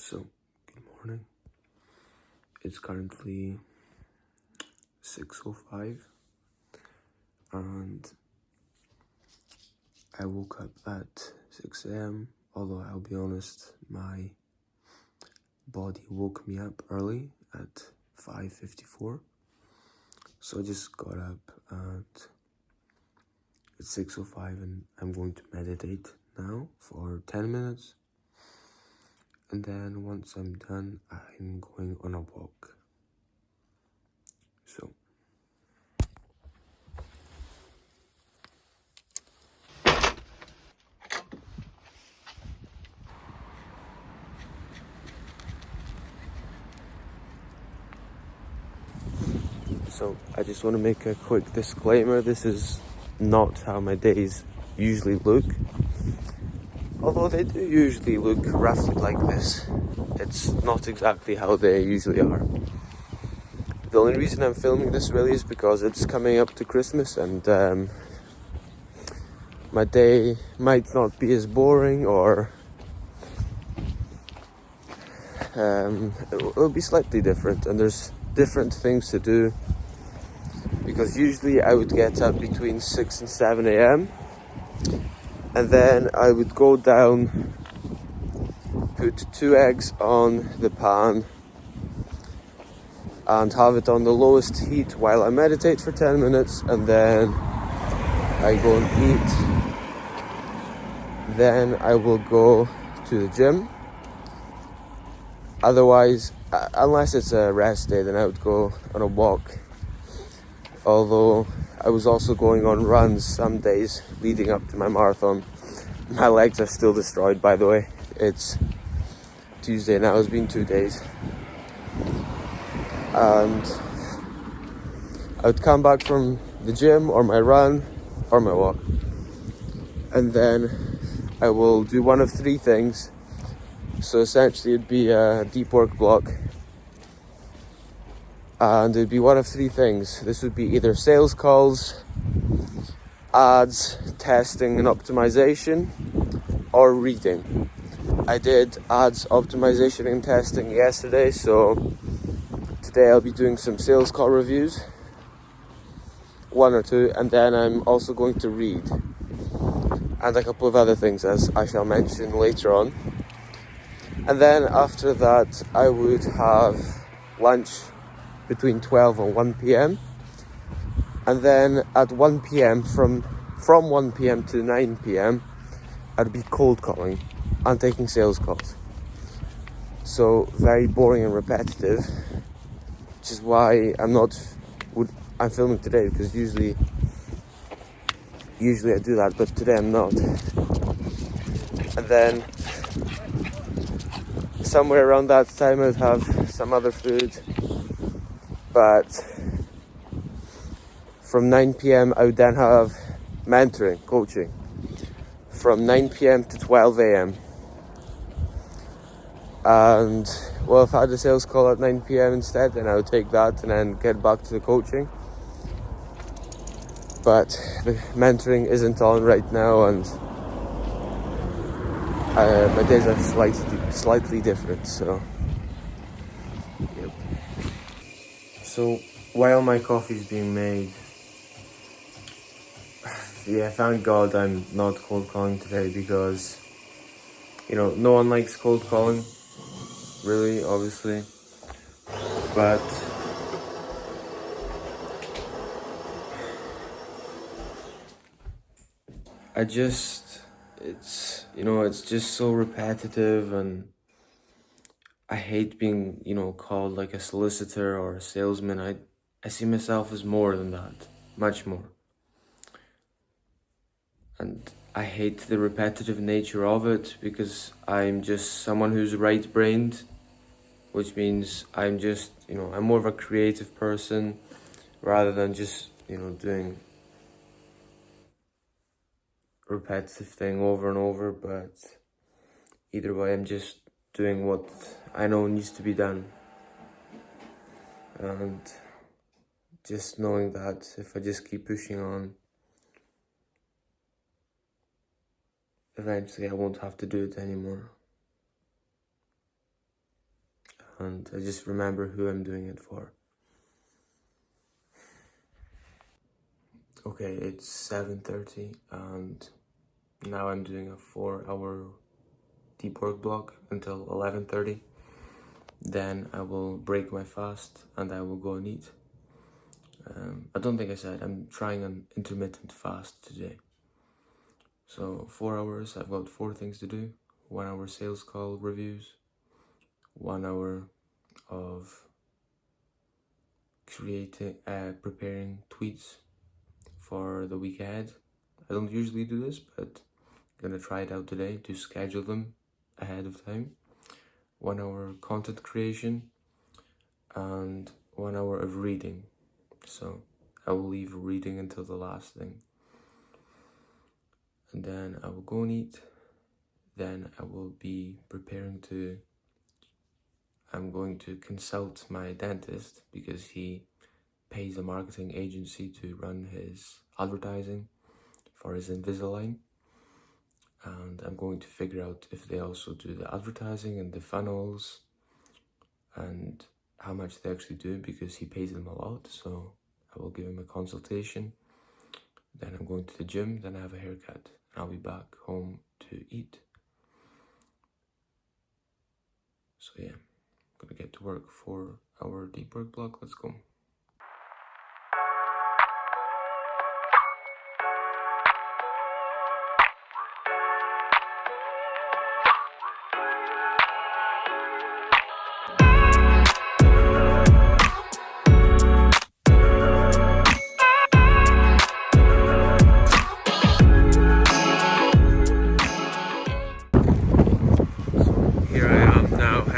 So, good morning. It's currently 6:05 and I woke up at 6 a.m. Although I'll be honest, my body woke me up early at 5:54. So I just got up at it's 6:05 and I'm going to meditate now for 10 minutes. And then once I'm done, I'm going on a walk. So I just want to make a quick disclaimer. This is not how my days usually look. Although they do usually look roughly like this, it's not exactly how they usually are. The only reason I'm filming this really is because it's coming up to Christmas and my day might not be as boring, or it'll be slightly different, and there's different things to do, because usually I would get up between 6 and 7 a.m. and then I would go down, put 2 eggs on the pan and have it on the lowest heat while I meditate for 10 minutes, and then I go and eat. Then I will go to the gym. Otherwise, unless it's a rest day, then I would go on a walk. Although I was also going on runs some days leading up to my marathon. My legs are still destroyed, by the way. It's Tuesday now, it's been 2 days. And I would come back from the gym or my run or my walk, and then I will do one of 3 things. So essentially it'd be a deep work block, and it'd be one of 3 things. This would be either sales calls, ads, testing and optimization, or reading. I did ads, optimization and testing yesterday, so today I'll be doing some sales call reviews, 1 or 2, and then I'm also going to read, and a couple of other things as I shall mention later on. And then after that I would have lunch between 12 and 1 p.m. And then at 1 p.m, from 1 p.m. to 9 p.m, I'd be cold calling and taking sales calls. So very boring and repetitive, which is why I'm filming today, because usually I do that, but today I'm not. And then somewhere around that time I'd have some other food, but from 9 p.m. I would then have mentoring, coaching, from 9 p.m. to 12 a.m. And well, if I had a sales call at 9 p.m. instead, then I would take that and then get back to the coaching. But the mentoring isn't on right now, and my days are slightly different, so yep. So while my coffee's being made, yeah, thank God I'm not cold calling today, because no one likes cold calling, really, obviously, but it's just so repetitive, and I hate being, called like a solicitor or a salesman. I see myself as more than that, much more. And I hate the repetitive nature of it, because I'm just someone who's right-brained, which means I'm just, I'm more of a creative person rather than just, doing repetitive thing over and over. But either way, I'm just doing what I know needs to be done, and just knowing that if I just keep pushing on, eventually I won't have to do it anymore. and I just remember who I'm doing it for. Okay, it's 7:30 and now I'm doing a 4-hour deep work block until 11:30. Then I will break my fast and I will go and eat. I don't think I said I'm trying an intermittent fast today. So 4 hours, I've got 4 things to do. 1 hour sales call reviews, 1 hour of preparing tweets for the week ahead. I don't usually do this, but I'm gonna try it out today to schedule them ahead of time. 1 hour content creation and 1 hour of reading. So I will leave reading until the last thing. And then I will go and eat. Then I will be I'm going to consult my dentist because he pays a marketing agency to run his advertising for his Invisalign. And I'm going to figure out if they also do the advertising and the funnels and how much they actually do, because he pays them a lot. So I will give him a consultation. Then I'm going to the gym, then I have a haircut. And I'll be back home to eat. So yeah, I'm gonna get to work for our deep work block. Let's go.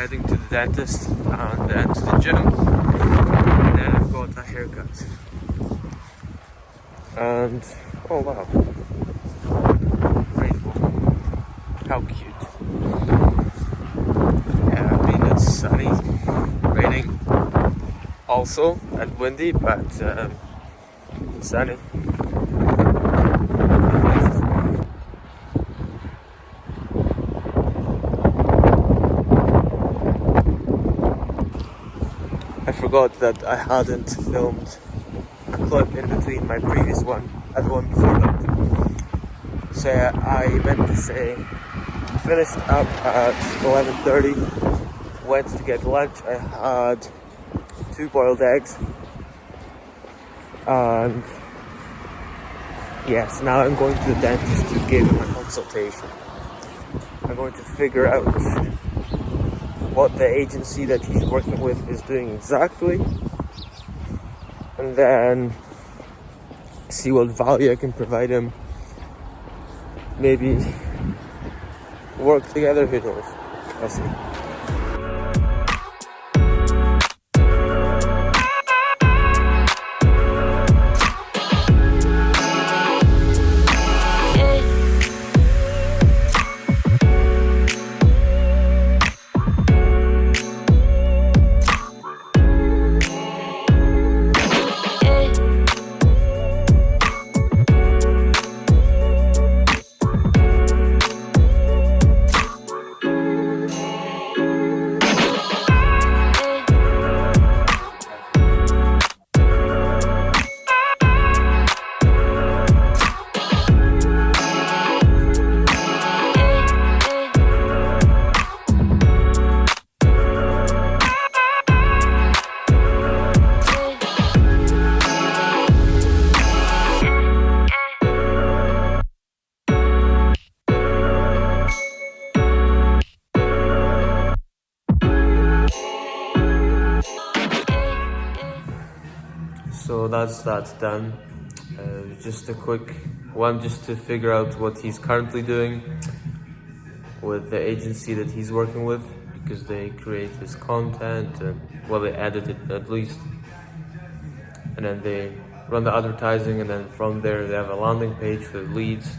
Heading to the dentist and then to the gym, and then I've got a haircut. And oh wow, rainbow, how cute. Yeah, I mean it's sunny, raining also, and windy, but it's sunny. I forgot that I hadn't filmed a clip in between my previous one and the one before that. So I meant to say, finished up at 11:30, went to get lunch. I had 2 boiled eggs, and yes, now I'm going to the dentist to give him a consultation. I'm going to figure out what the agency that he's working with is doing exactly, and then see what value I can provide him. Maybe work together, who knows? I'll see. So that's that done. Just a quick one just to figure out what he's currently doing with the agency that he's working with, because they create his content and, well, they edit it at least, and then they run the advertising, and then from there they have a landing page for leads,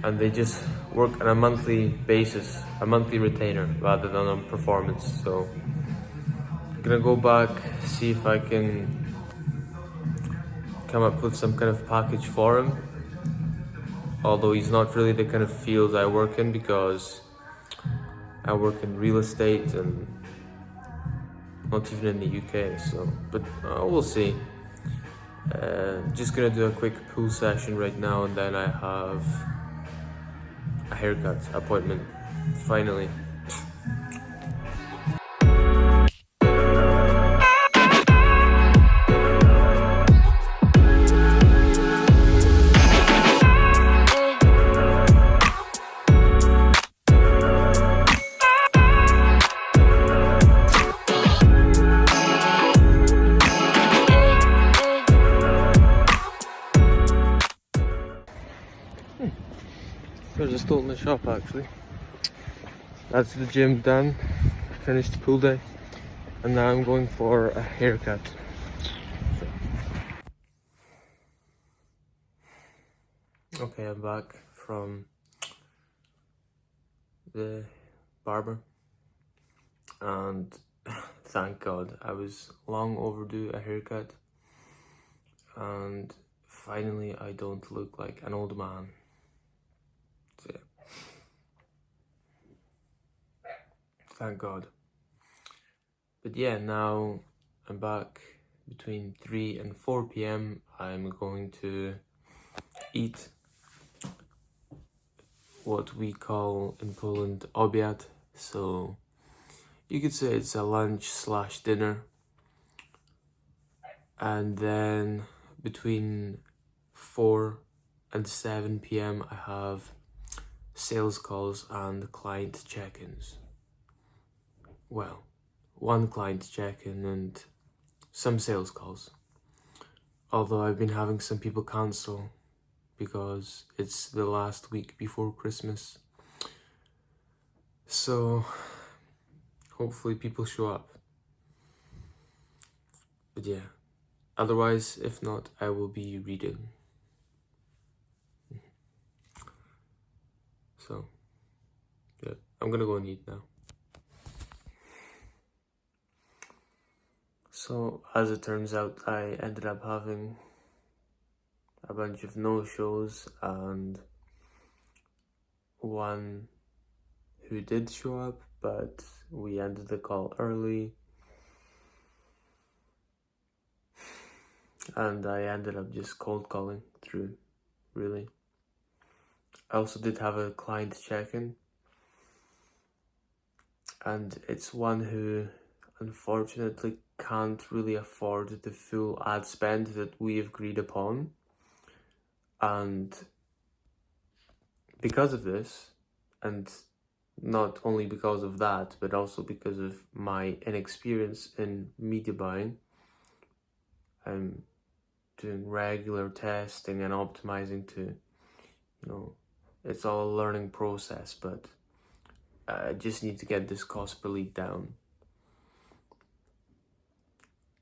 and they just work on a monthly basis, a monthly retainer rather than on performance. So I'm gonna go back, see if I can come up with some kind of package for him, although he's not really the kind of field I work in, because I work in real estate and not even in the UK, so, but we'll see. Just gonna do a quick pool session right now, and then I have a haircut appointment, finally. There's a stall in the shop actually. That's the gym done, finished the pool day, and now I'm going for a haircut. Okay, I'm back from the barber, and thank God, I was long overdue a haircut, and finally I don't look like an old man. So, yeah. Thank God. But yeah, now I'm back between 3 and 4 p.m. I'm going to eat what we call in Poland obiad. So you could say it's a lunch slash dinner. And then between 4 and 7 p.m. I have sales calls and client check-ins. Well, one client check-in and some sales calls. Although I've been having some people cancel because it's the last week before Christmas. So hopefully people show up. But yeah, otherwise, if not, I will be reading. So yeah, I'm gonna go and eat now. So as it turns out, I ended up having a bunch of no-shows and one who did show up, but we ended the call early. And I ended up just cold calling through, really. I also did have a client check-in, and it's one who unfortunately can't really afford the full ad spend that we agreed upon. And because of this, and not only because of that, but also because of my inexperience in media buying, I'm doing regular testing and optimizing to, it's all a learning process, but I just need to get this cost per lead down.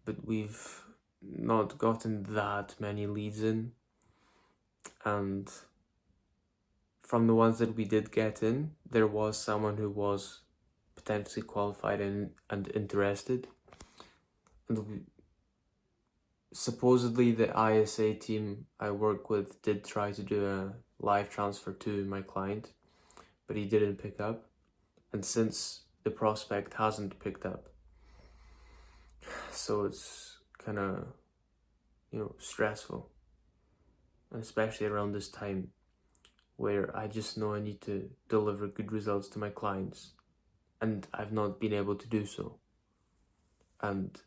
But we've not gotten that many leads in, and from the ones that we did get in, there was someone who was potentially qualified and interested. And supposedly the ISA team I work with did try to do a live transfer to my client, but he didn't pick up. And since the prospect hasn't picked up, so it's kind of, stressful. And especially around this time where I just know I need to deliver good results to my clients, and I've not been able to do so. And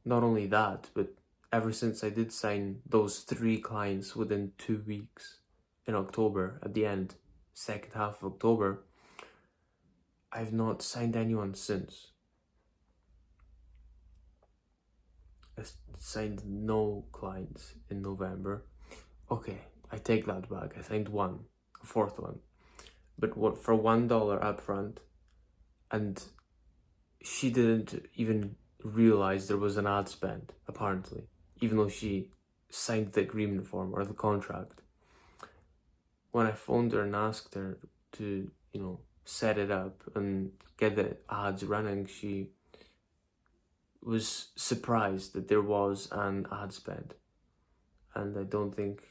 not only that, but ever since I did sign those 3 clients within 2 weeks in October, at the end, second half of October, I've not signed anyone since. I signed no clients in November. Okay, I take that back. I signed one, a 4th one. But what, for $1 upfront, and she didn't even realize there was an ad spend, apparently, even though she signed the agreement form or the contract. When I phoned her and asked her to, set it up and get the ads running, she was surprised that there was an ad spend. And I don't think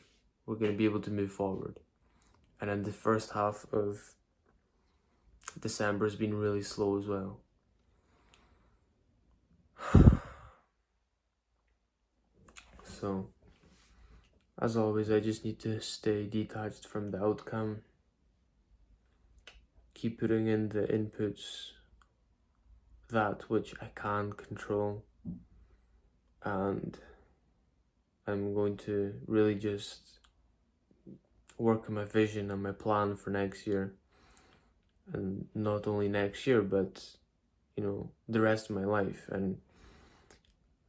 we're going to be able to move forward. And then the first half of December has been really slow as well. So, as always, I just need to stay detached from the outcome. Keep putting in the inputs, that which I can control. And I'm going to really just work on my vision and my plan for next year. And not only next year, but, the rest of my life. And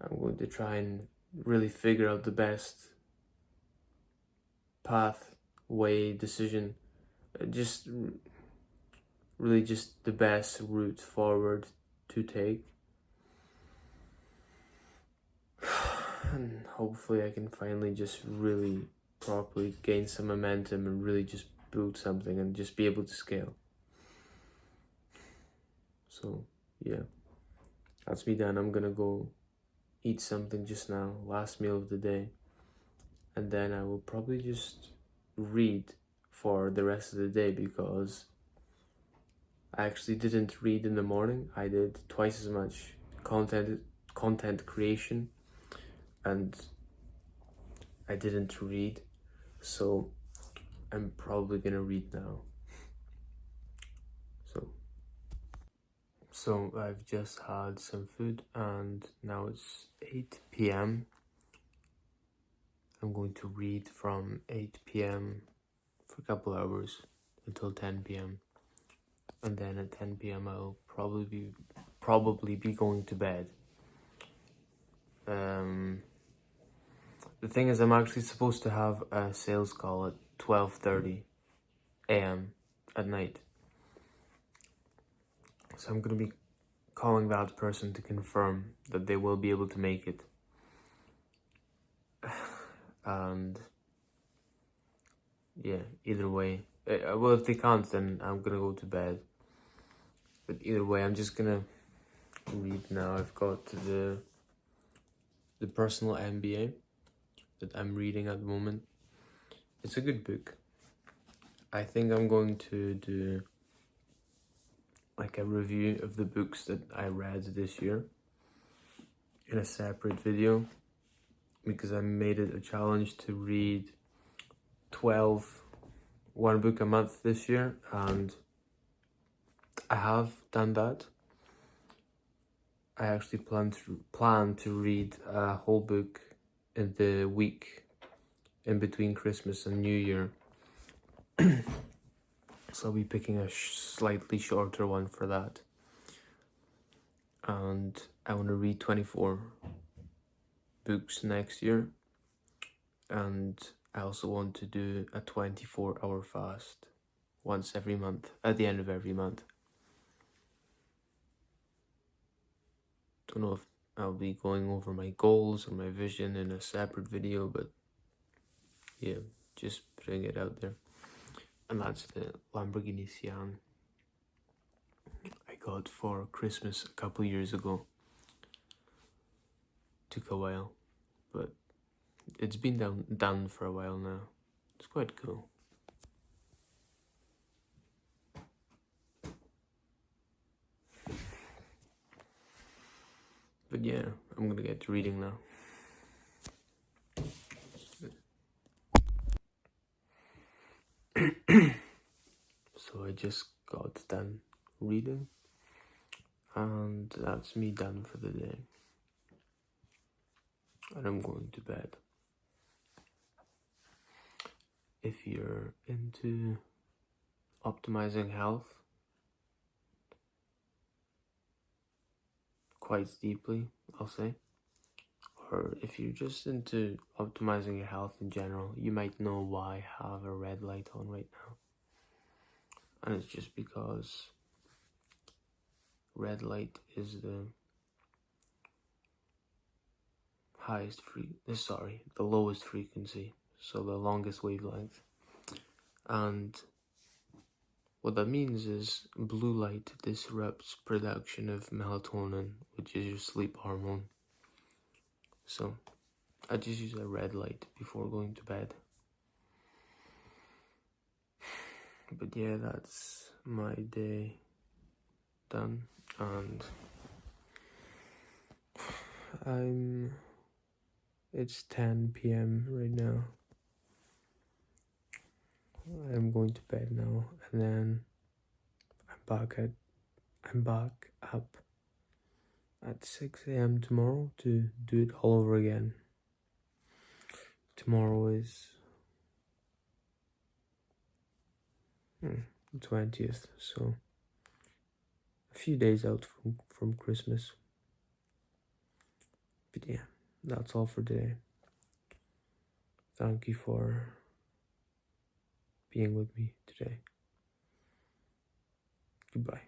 I'm going to try and really figure out the best path, way, decision, just really just the best route forward to take. And hopefully I can finally just really properly gain some momentum and really just build something and just be able to scale. So yeah, that's me done. I'm gonna go eat something just now, last meal of the day, and then I will probably just read for the rest of the day, because I actually didn't read in the morning. I did twice as much content creation, and I didn't read, so I'm probably gonna read now. So I've just had some food and now it's 8 p.m. I'm going to read from 8 p.m. for a couple hours until 10 p.m. and then at 10 p.m. I'll probably be going to bed. The thing is, I'm actually supposed to have a sales call at 12:30 a.m. at night. So I'm going to be calling that person to confirm that they will be able to make it. And yeah, either way, well, if they can't, then I'm gonna go to bed. But either way, I'm just gonna read now. I've got the personal MBA that I'm reading at the moment. It's a good book. I think I'm going to do like a review of the books that I read this year in a separate video, because I made it a challenge to read one book a month this year, and I have done that. I actually plan to read a whole book in the week in between Christmas and New Year. So I'll be picking a slightly shorter one for that. And I want to read 24 books next year. And I also want to do a 24-hour fast once every month, at the end of every month. Don't know if I'll be going over my goals or my vision in a separate video, but yeah, just putting it out there. And that's the Lamborghini Sian I got for Christmas a couple years ago. Took a while, but it's been done for a while now. It's quite cool. But yeah, I'm gonna get to reading now. So I just got done reading, and that's me done for the day. And I'm going to bed. If you're into optimizing health quite deeply, I'll say, or if you're just into optimizing your health in general, you might know why I have a red light on right now. And it's just because red light is the the lowest frequency, so the longest wavelength. And what that means is blue light disrupts production of melatonin, which is your sleep hormone. So I just use a red light before going to bed. But yeah, that's my day done, and I'm It's 10 p.m. right now. I'm going to bed now, and then I'm back up at 6 a.m. tomorrow to do it all over again. Tomorrow is the 20th, so a few days out from Christmas. But yeah, that's all for today. Thank you for being with me today. Goodbye.